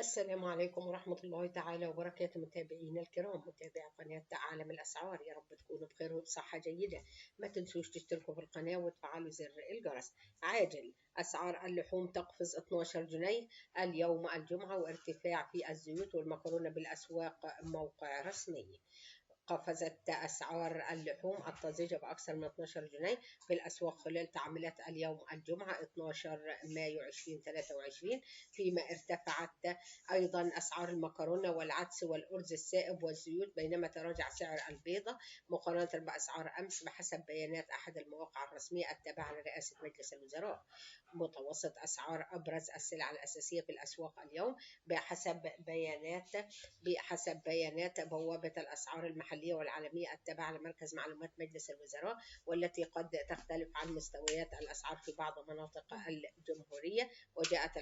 السلام عليكم ورحمة الله تعالى وبركاته. متابعينا الكرام، متابعي قناة عالم الأسعار، يا رب تكونوا بخير وبصحة جيدة. ما تنسوش تشتركوا في القناة وتفعلوا زر الجرس. عاجل، أسعار اللحوم تقفز 12 جنيه اليوم الجمعة، وارتفاع في الزيوت والمكرونة بالأسواق. موقع رسمي. قفزت أسعار اللحوم الطازجة بأكثر من 12 جنيه في الأسواق خلال تعاملات اليوم الجمعة 12 مايو 2023، فيما ارتفعت أيضا أسعار المكرونة والعدس والأرز السائب والزيوت، بينما تراجع سعر البيضة مقارنة بأسعار أمس بحسب بيانات أحد المواقع الرسمية التابعة لرئاسة مجلس الوزراء. متوسط أسعار أبرز السلع الأساسية في الأسواق اليوم بحسب بيانات بوابة الأسعار المحلية والعالمية التابعة لمركز معلومات مجلس الوزراء، والتي قد تختلف عن مستويات الأسعار في بعض مناطق الجمهورية. وجاءت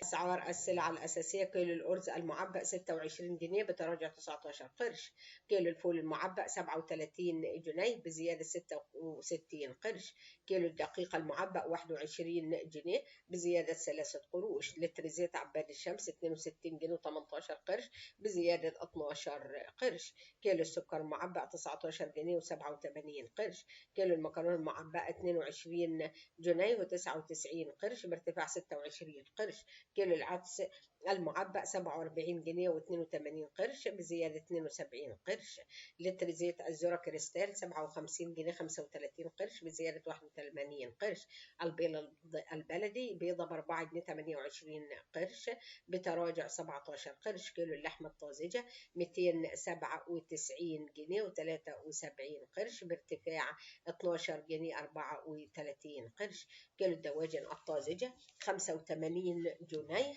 أسعار السلع الأساسية: كيلو الأرز المعبأ 26 جنيه بتراجع 19 قرش، كيلو الفول المعبأ 37 جنيه بزيادة 66 قرش، كيلو الدقيق المعبأ 21 جنيه بزيادة 3 قروش، لتر زيت عباد الشمس 62 جنيه و18 قرش بزيادة 12 قرش، كيلو السكر المعبأ 19 جنيه و87 قرش، كيلو المكرونة المعبأة 22 جنيه و99 قرش بارتفاع 26 قرش، كيلو العدس المعبأ 47 جنيه و82 قرش بزيادة 72 قرش، لتر زيت الذرة كريستال 57 جنيه 35 قرش بزيادة 81 قرش، البيض البلدي بيضة ب4 جنيه 28 قرش بتراجع 17 قرش، كيلو اللحمة الطازجة 297 جنيه و73 قرش بارتفاع 12 جنيه 34 قرش، كيلو الدواجن الطازجة 85 جنيه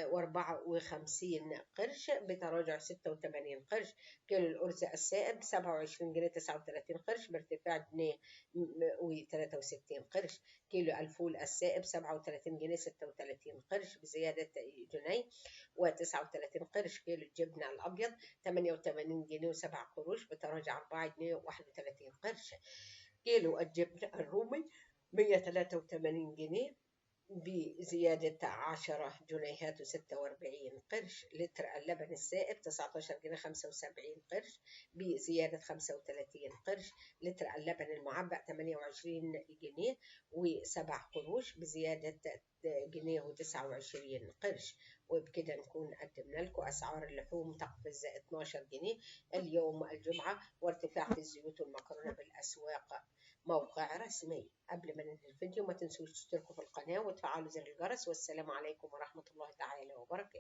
و54 قرش بتراجع 86 قرش، كيلو الأرز السائب 27 جنيه 39 قرش بارتفاع جنيه و63 قرش، كيلو الفول السائب 37 جنيه 36 قرش بزيادة جنيه و39 قرش، كيلو الجبنة الأبيض 88 جنيه و7 قروش بتراجع 4 جنيه و31 قرش، كيلو الجبنة الرومي 183 جنيه بزيادة 10 جنيهات و46 قرش، لتر اللبن السائب 19 جنيه 75 قرش بزيادة 35 قرش، لتر اللبن المعبأ 28 جنيه و7 قروش بزيادة جنيه و29 قرش. وبكده نكون قدمنا لكم أسعار اللحوم تقفز 12 جنيه اليوم الجمعة، وارتفاع في الزيوت والمكرونة بالأسواق. موقع رسمي. قبل ما ننهي الفيديو ما تنسوش تشتركوا في القناة وتفعلوا زر الجرس، والسلام عليكم ورحمة الله تعالى وبركاته.